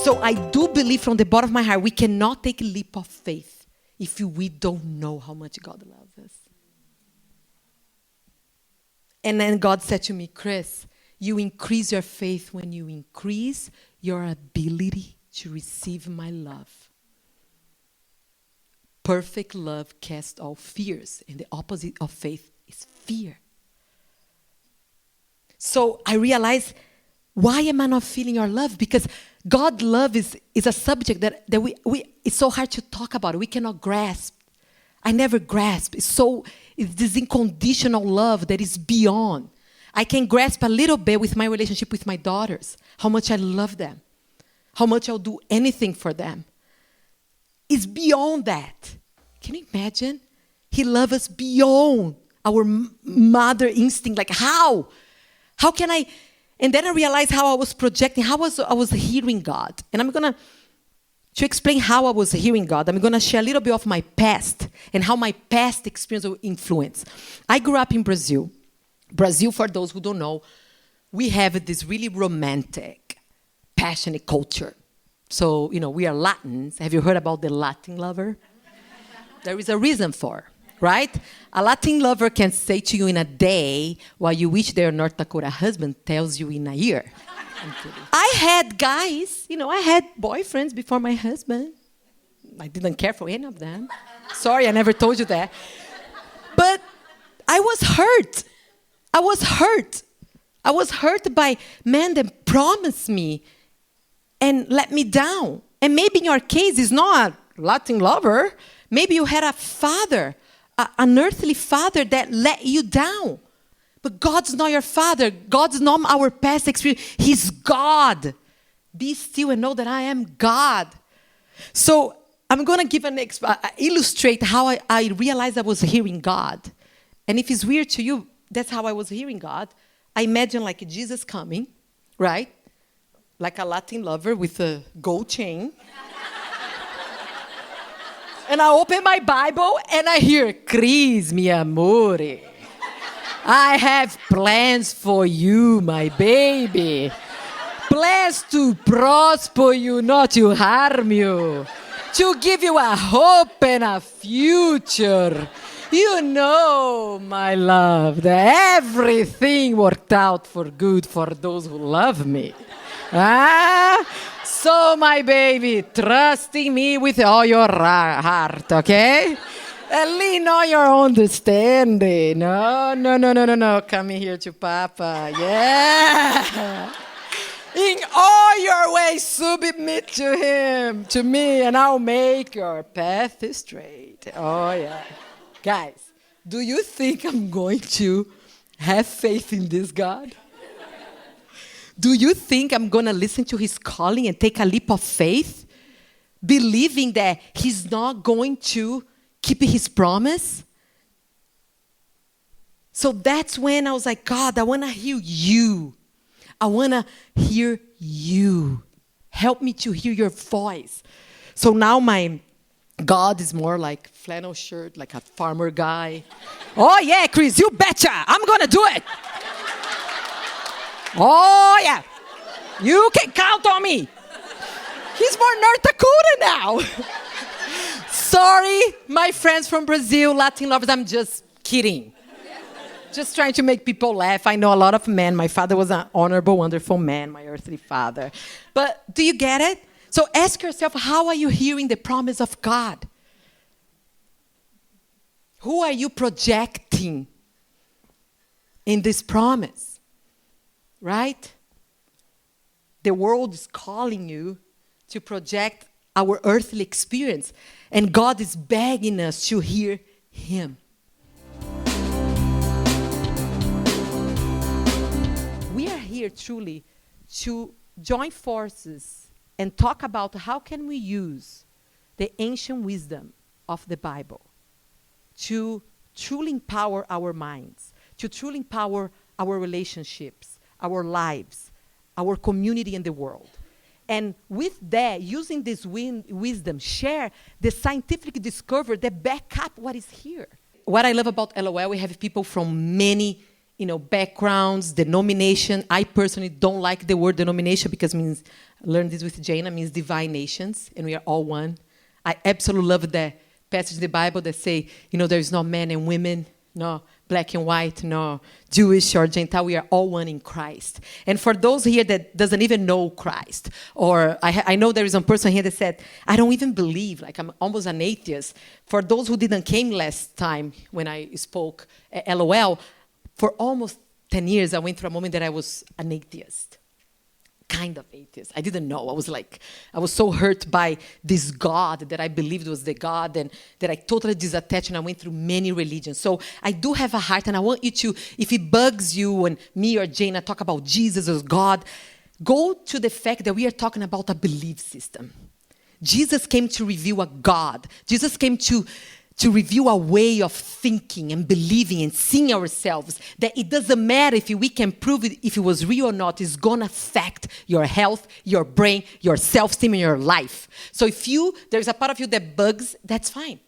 So I do believe from the bottom of my heart, we cannot take a leap of faith if we don't know how much God loves us. And then God said to me, Chris, you increase your faith when you increase your ability to receive my love. Perfect love casts all fears, and the opposite of faith is fear. So I realized, why am I not feeling your love? Because God's love is a subject that we it's so hard to talk about. We cannot grasp. I never grasp. It's this unconditional love that is beyond. I can grasp a little bit with my relationship with my daughters, how much I love them, how much I'll do anything for them. It's beyond that. Can you imagine? He loves us beyond our mother instinct. Like how? How can I? And then I realized how I was projecting, how I was hearing God. And I'm going to explain how I was hearing God, I'm going to share a little bit of my past and how my past experience will influence. I grew up in Brazil. Brazil, for those who don't know, we have this really romantic, passionate culture. So, we are Latins. Have you heard about the Latin lover? There is a reason for, right? A Latin lover can say to you in a day what you wish their North Dakota husband tells you in a year. I had guys, I had boyfriends before my husband. I didn't care for any of them. Sorry, I never told you that. But I was hurt. I was hurt by men that promised me and let me down. And maybe in your case, it's not a Latin lover. Maybe you had a father, an earthly father that let you down. But God's not your father. God's not our past experience. He's God. Be still and know that I am God. So I'm going to give illustrate how I realized I was hearing God. And if it's weird to you, that's how I was hearing God. I imagine like Jesus coming, right? Like a Latin lover with a gold chain. And I open my Bible and I hear, Cris, mi amore. I have plans for you, my baby. Plans to prosper you, not to harm you. To give you a hope and a future. You know, my love, that everything worked out for good for those who love me. So, my baby, trust in me with all your heart, okay? And lean on your understanding. No. Come here to Papa. Yeah. In all your ways, submit to him, to me, and I'll make your path straight. Oh, yeah. Guys, do you think I'm going to have faith in this God? Do you think I'm going to listen to his calling and take a leap of faith, believing that he's not going to keep his promise? So that's when I was like, God, I want to hear you. I want to hear you. Help me to hear your voice. So now my God is more like flannel shirt, like a farmer guy. Oh, yeah, Chris, you betcha. I'm going to do it. Oh, yeah. You can count on me. He's more North Dakota now. Sorry, my friends from Brazil, Latin lovers, I'm just kidding. Just trying to make people laugh. I know a lot of men. My father was an honorable, wonderful man, my earthly father. But do you get it? So ask yourself, how are you hearing the promise of God? Who are you projecting in this promise? Right? The world is calling you to project our earthly experience. And God is begging us to hear him. We are here truly to join forces and talk about how can we use the ancient wisdom of the Bible to truly empower our minds, to truly empower our relationships, our lives, our community in the world. And with that, using this wisdom, share the scientific discovery that back up what is here. What I love about LOL, we have people from many backgrounds, denomination. I personally don't like the word denomination because it means learned this with Jaina, means divine nations, and we are all one. I absolutely love the passage in the Bible that say, there is no men and women, no black and white, no Jewish or Gentile. We are all one in Christ. And for those here that doesn't even know Christ, or I know there is one person here that said, I don't even believe, like I'm almost an atheist. For those who didn't came last time when I spoke, LOL, for almost 10 years, I went through a moment that I was an atheist. Kind of atheist. I didn't know. I was so hurt by this God that I believed was the God, and that I totally disattached, and I went through many religions. So I do have a heart, and I want you to, if it bugs you when me or Jaina talk about Jesus or God, go to the fact that we are talking about a belief system. Jesus came to reveal a God. Jesus came to reveal a way of thinking and believing and seeing ourselves, that it doesn't matter if we can prove it, if it was real or not, it's going to affect your health, your brain, your self-esteem, and your life. So if there's a part of you that bugs, that's fine.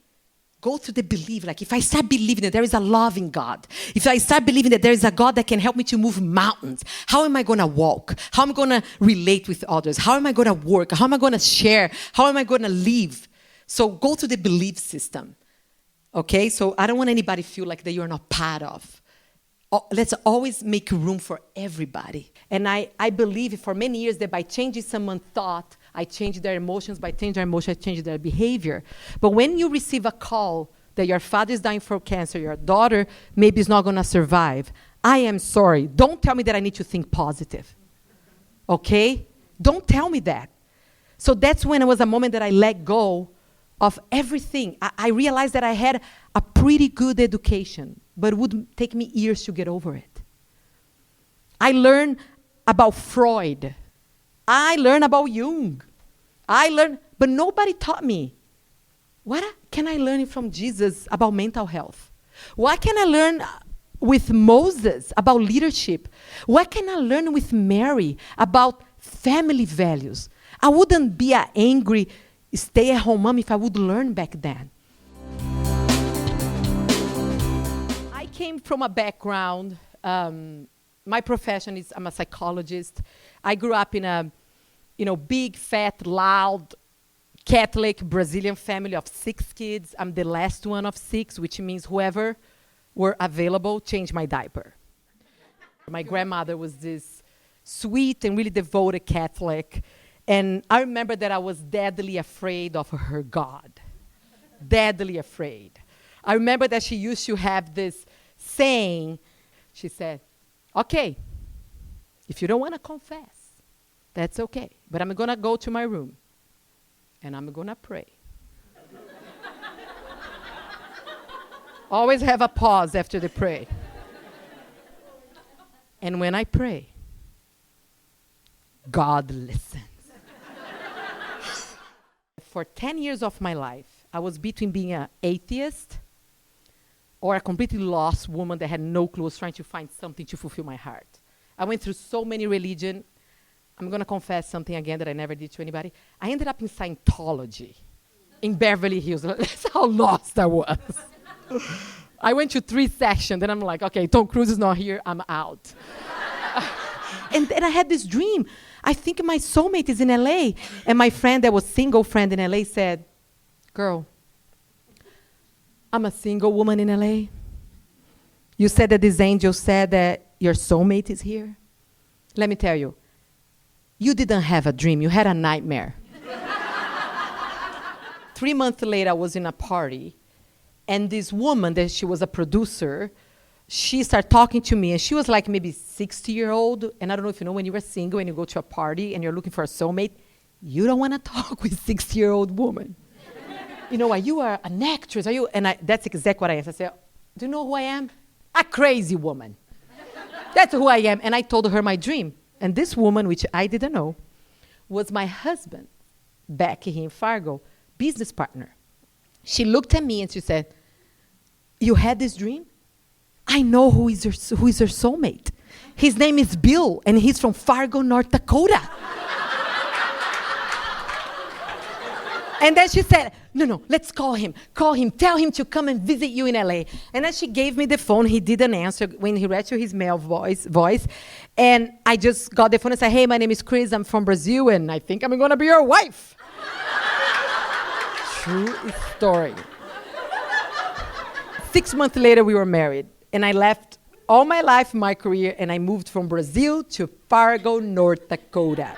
Go to the belief. Like if I start believing that there is a loving God, if I start believing that there is a God that can help me to move mountains, how am I going to walk? How am I going to relate with others? How am I going to work? How am I going to share? How am I going to live? So go to the belief system. Okay, so I don't want anybody to feel like that you're not part of. Let's always make room for everybody. And I believe for many years that by changing someone's thought, I change their emotions. By changing their emotions, I change their behavior. But when you receive a call that your father is dying from cancer, your daughter maybe is not going to survive, I am sorry. Don't tell me that I need to think positive. Okay? Don't tell me that. So that's when it was a moment that I let go of everything. I realized that I had a pretty good education, but it would take me years to get over it. I learned about Freud. I learned about Jung. But nobody taught me. What can I learn from Jesus about mental health? What can I learn with Moses about leadership? What can I learn with Mary about family values? I wouldn't be an angry stay-at-home mom if I would learn back then. I came from a background, my profession is I'm a psychologist. I grew up in a big, fat, loud, Catholic Brazilian family of 6 kids. I'm the last one of 6, which means whoever were available changed my diaper. My grandmother was this sweet and really devoted Catholic. And I remember that I was deadly afraid of her God. Deadly afraid. I remember that she used to have this saying. She said, okay, if you don't want to confess, that's okay. But I'm going to go to my room, and I'm going to pray. Always have a pause after the pray. And when I pray, God listens. For 10 years of my life, I was between being an atheist or a completely lost woman that had no clue, was trying to find something to fulfill my heart. I went through so many religions. I'm going to confess something again that I never did to anybody. I ended up in Scientology in Beverly Hills. That's how lost I was. I went to 3 sections, then I'm like, okay, Tom Cruise is not here, I'm out. And then I had this dream. I think my soulmate is in LA. And my friend that was single friend in LA said, girl, I'm a single woman in LA. You said that this angel said that your soulmate is here. Let me tell you, you didn't have a dream, you had a nightmare. 3 months later, I was in a party, and this woman, that she was a producer, she started talking to me, and she was like maybe 60-year-old, and I don't know if you know, when you were single and you go to a party and you're looking for a soulmate, you don't want to talk with 60-year-old woman. You are an actress, are you? And that's exactly what I am. I said, do you know who I am? A crazy woman. That's who I am. And I told her my dream. And this woman, which I didn't know, was my husband back here in Fargo, business partner. She looked at me and she said, you had this dream? I know who is your soulmate. His name is Bill, and he's from Fargo, North Dakota. And then she said, no, let's call him. Call him. Tell him to come and visit you in LA. And then she gave me the phone. He didn't answer when he read to his male voice. And I just got the phone and said, hey, my name is Chris. I'm from Brazil, and I think I'm going to be your wife. True story. 6 months later, we were married. And I left all my life, my career, and I moved from Brazil to Fargo, North Dakota.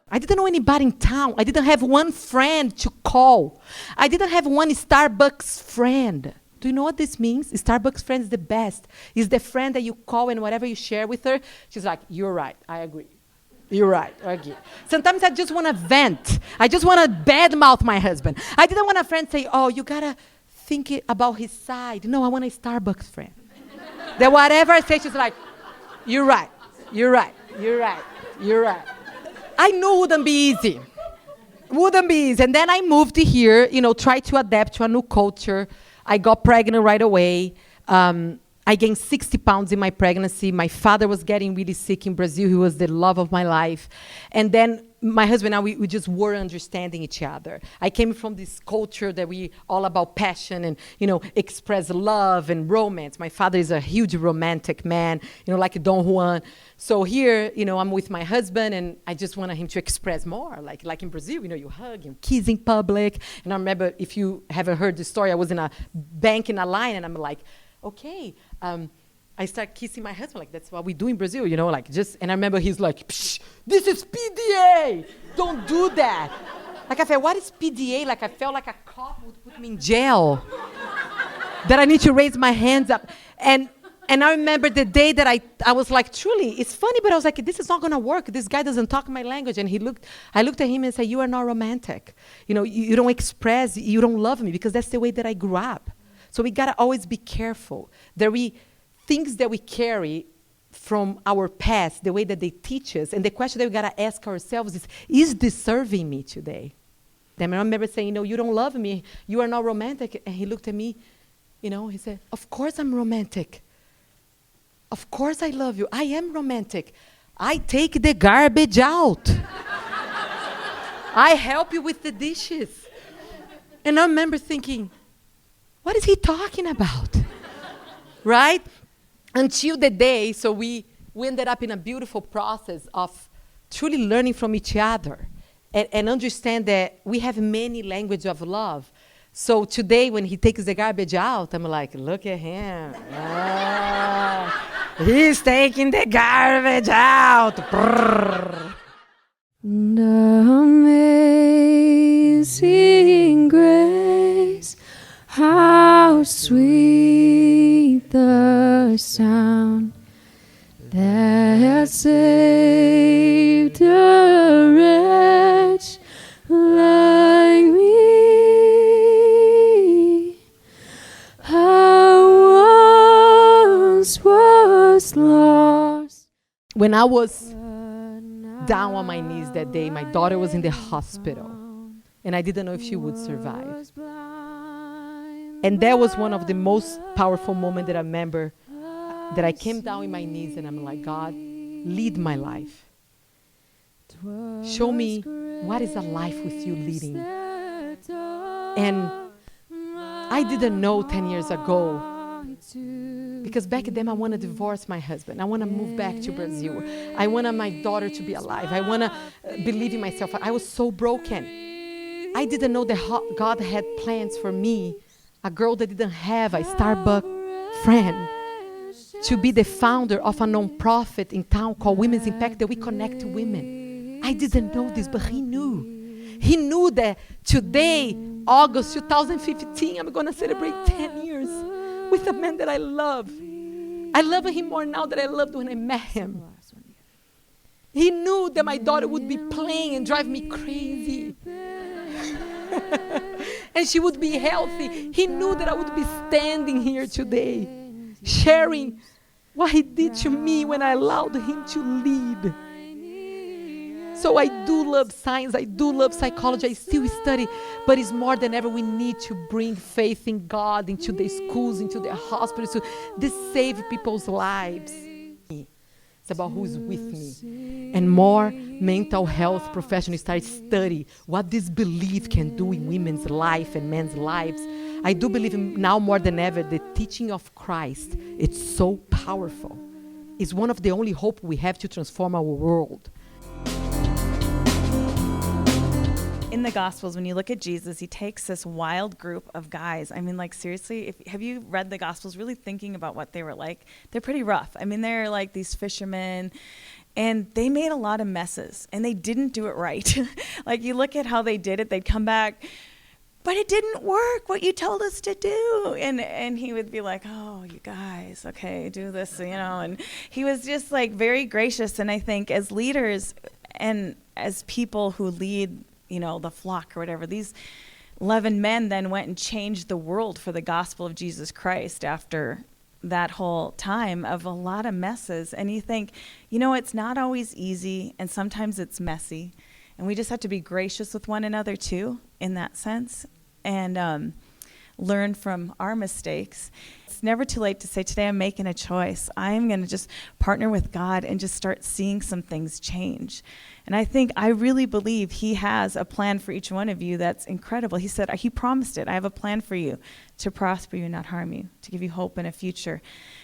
I didn't know anybody in town. I didn't have one friend to call. I didn't have one Starbucks friend. Do you know what this means? Starbucks friend is the best. It's the friend that you call and whatever you share with her, she's like, you're right, I agree. You're right, I agree. Sometimes I just want to vent. I just want to badmouth my husband. I didn't want a friend say, oh, you got to think about his side. No, I want a Starbucks friend. That whatever I say, she's like, you're right, you're right, you're right, you're right. I knew it wouldn't be easy. And then I moved here, tried to adapt to a new culture. I got pregnant right away. I gained 60 pounds in my pregnancy. My father was getting really sick in Brazil. He was the love of my life. And then my husband and I, we just weren't understanding each other. I came from this culture that we all about passion and, express love and romance. My father is a huge romantic man, like Don Juan. So here, I'm with my husband, and I just wanted him to express more. Like in Brazil, you hug and kiss in public. And I remember, if you haven't heard the story, I was in a bank in a line, and I'm like, okay. I start kissing my husband, like that's what we do in Brazil, and I remember he's like, psh, this is PDA, don't do that. Like I felt, what is PDA? Like I felt like a cop would put me in jail. That I need to raise my hands up. And I remember the day that I was like, truly, it's funny, but I was like, this is not gonna work. This guy doesn't talk my language. And I looked at him and said, you are not romantic. You don't express, you don't love me, because that's the way that I grew up. So we gotta always be careful. Things that we carry from our past, the way that they teach us, and the question that we gotta ask ourselves is this serving me today? Then I remember saying, you don't love me, you are not romantic. And he looked at me, he said, of course I'm romantic. Of course I love you, I am romantic. I take the garbage out. I help you with the dishes. And I remember thinking, what is he talking about? Right? Until the day, so we ended up in a beautiful process of truly learning from each other and understand that we have many languages of love. So today, when he takes the garbage out, I'm like, look at him. He's taking the garbage out. Amazing grace, how sweet the sound that saved a wretch like me. I once was lost. When I was down on my knees that day, my daughter was in the hospital, and I didn't know if she would survive. And that was one of the most powerful moments that I remember, that I came down on my knees and I'm like, God, lead my life. Show me what is a life with you leading. And I didn't know 10 years ago, because back then I want to divorce my husband. I want to move back to Brazil. I wanted my daughter to be alive. I want to believe in myself. I was so broken. I didn't know that God had plans for me, a girl that didn't have a Starbucks friend, to be the founder of a non-profit in town called Women's Impact, that we connect to women. I didn't know this, but he knew. He knew that today, August 2015, I'm going to celebrate 10 years with a man that I love. I love him more now than I loved when I met him. He knew that my daughter would be playing and drive me crazy. And she would be healthy. He knew that I would be standing here today, sharing what he did to me when I allowed him to lead. So I do love science, I do love psychology, I still study, but it's more than ever we need to bring faith in God into the schools, into the hospitals, to save people's lives. It's about who's with me. And more mental health professional start study what this belief can do in women's life and men's lives, I do believe now more than ever the teaching of Christ, it's so powerful. It's one of the only hope we have to transform our world. In the Gospels, when you look at Jesus, he takes this wild group of guys. I mean, like, seriously, have you read the Gospels, really thinking about what they were like? They're pretty rough. I mean, they're like these fishermen, and they made a lot of messes, and they didn't do it right. Like, you look at how they did it, they'd come back, but it didn't work, what you told us to do. And he would be like, oh, you guys, okay, do this, you know. And he was just, like, very gracious. And I think as leaders and as people who lead, you know, the flock or whatever, these 11 men then went and changed the world for the gospel of Jesus Christ after that whole time of a lot of messes. And you think, you know, it's not always easy, and sometimes it's messy, and we just have to be gracious with one another too, in that sense, and learn from our mistakes. It's never too late to say, today I'm making a choice. I'm going to just partner with God and just start seeing some things change. And I really believe he has a plan for each one of you that's incredible. He said, he promised it. I have a plan for you to prosper you and not harm you, to give you hope and a future.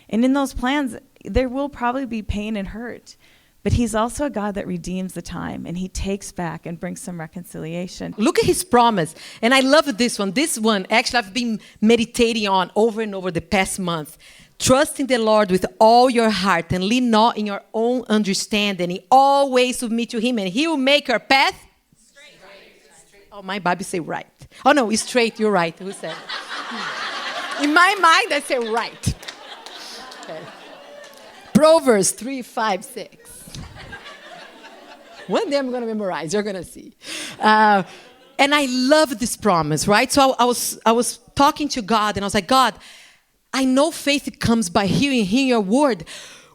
And in those plans, there will probably be pain and hurt. But he's also a God that redeems the time, and he takes back and brings some reconciliation. Look at his promise. And I love this one. This one, actually, I've been meditating on over and over the past month. Trust in the Lord with all your heart and lean not in your own understanding. In all ways submit to him, and he will make your path straight. Oh, my Bible say right. Oh, no, it's straight. You're right. Who said it? In my mind, I say right. Okay. Proverbs 3:5-6. One day I'm going to memorize. You're going to see. And I love this promise, right? So I was talking to God, and I was like, God, I know faith comes by hearing your word.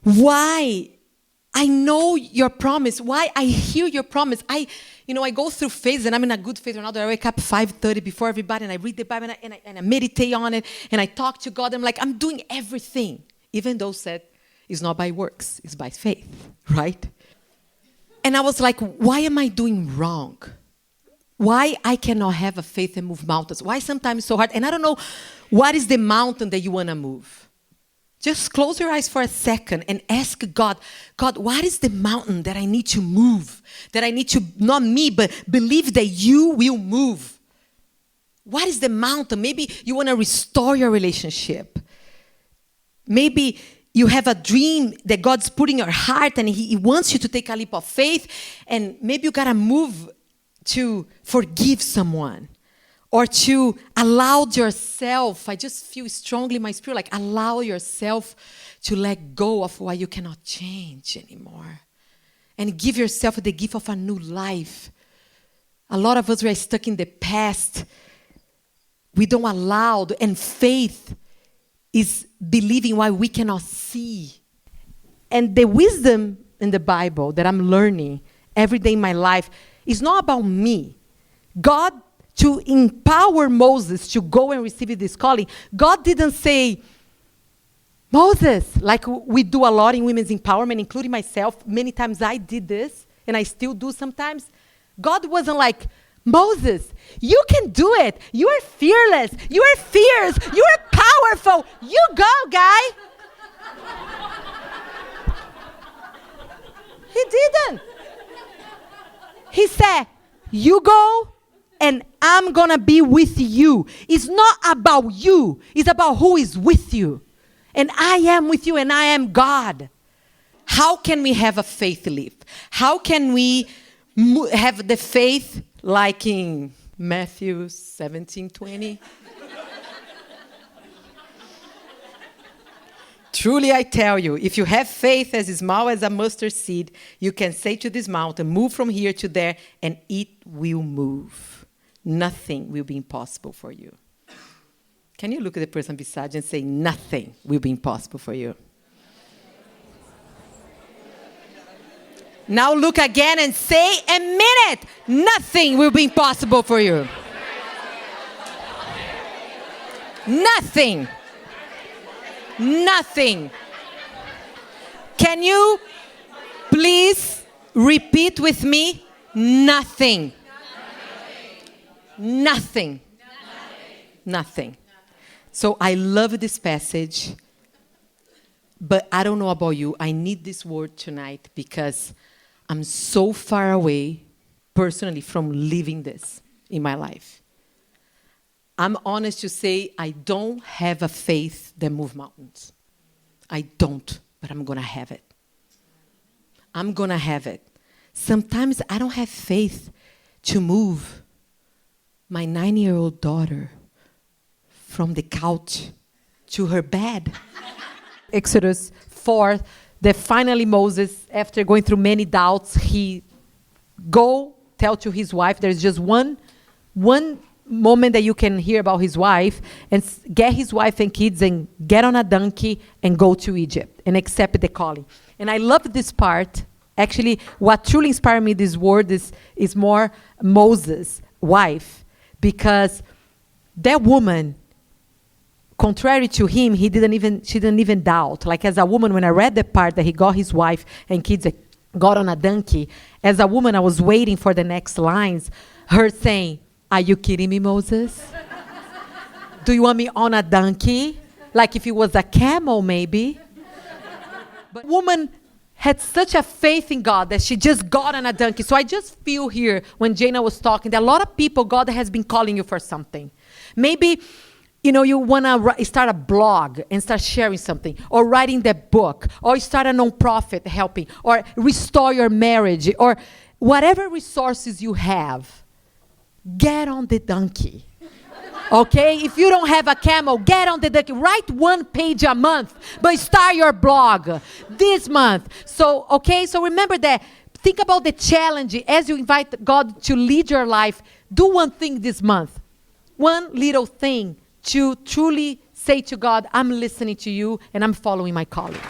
Why? I know your promise. Why I hear your promise? I go through phases, and I'm in a good phase or another. I wake up 5:30 before everybody, and I read the Bible, and I meditate on it, and I talk to God. I'm like, I'm doing everything, even though said it's not by works, it's by faith, right? And I was like, why am I doing wrong? Why I cannot have a faith and move mountains? Why sometimes it's so hard? And I don't know, what is the mountain that you want to move? Just close your eyes for a second and ask God, what is the mountain that I need to move? That I need to, not me, but believe that you will move. What is the mountain? Maybe you want to restore your relationship. Maybe you have a dream that God's put in your heart, and he wants you to take a leap of faith, and maybe you got to move to forgive someone or to allow yourself, I just feel strongly in my spirit, like allow yourself to let go of what you cannot change anymore and give yourself the gift of a new life. A lot of us, we are stuck in the past. We don't allow, and faith is believing what we cannot see. And the wisdom in the Bible that I'm learning every day in my life is not about me. God, to empower Moses to go and receive this calling, God didn't say, Moses, like we do a lot in women's empowerment, including myself. Many times I did this, and I still do sometimes. God wasn't like, Moses, you can do it. You are fearless. You are fierce. You are powerful. You go, guy. He didn't. He said, you go, and I'm going to be with you. It's not about you. It's about who is with you. And I am with you, and I am God. How can we have a faith leap? How can we have the faith like in Matthew 17:20? Truly I tell you, if you have faith as small as a mustard seed, you can say to this mountain, move from here to there, and it will move. Nothing will be impossible for you. Can you look at the person beside you and say, nothing will be impossible for you? Now look again and say, a minute, nothing will be impossible for you. Nothing. Nothing. Can you please Repeat with me. Nothing. Nothing. Nothing. So I love this passage. But I don't know about you. I need this word tonight because I'm so far away personally from living this in my life. I'm honest to say I don't have a faith that moves mountains. I don't, but I'm going to have it. I'm going to have it. Sometimes I don't have faith to move my 9-year-old daughter from the couch to her bed. Exodus 4, that finally Moses, after going through many doubts, he tell to his wife. There's just one moment that you can hear about his wife, and get his wife and kids and get on a donkey and go to Egypt and accept the calling. And I love this part. Actually, what truly inspired me this word is more Moses' wife, because that woman, contrary to him, she didn't even doubt. Like as a woman, when I read the part that he got his wife and kids got on a donkey, as a woman, I was waiting for the next lines, her saying, "Are you kidding me, Moses? Do you want me on a donkey? Like if it was a camel, maybe." But woman had such a faith in God that she just got on a donkey. So I just feel here when Jana was talking that a lot of people, God has been calling you for something. Maybe you want to start a blog and start sharing something, or writing that book, or start a nonprofit helping, or restore your marriage, or whatever resources you have, get on the donkey. Okay? If you don't have a camel, get on the donkey. Write 1 page a month, but start your blog this month. So remember that. Think about the challenge as you invite God to lead your life. Do one thing this month. One little thing to truly say to God, I'm listening to you and I'm following my calling.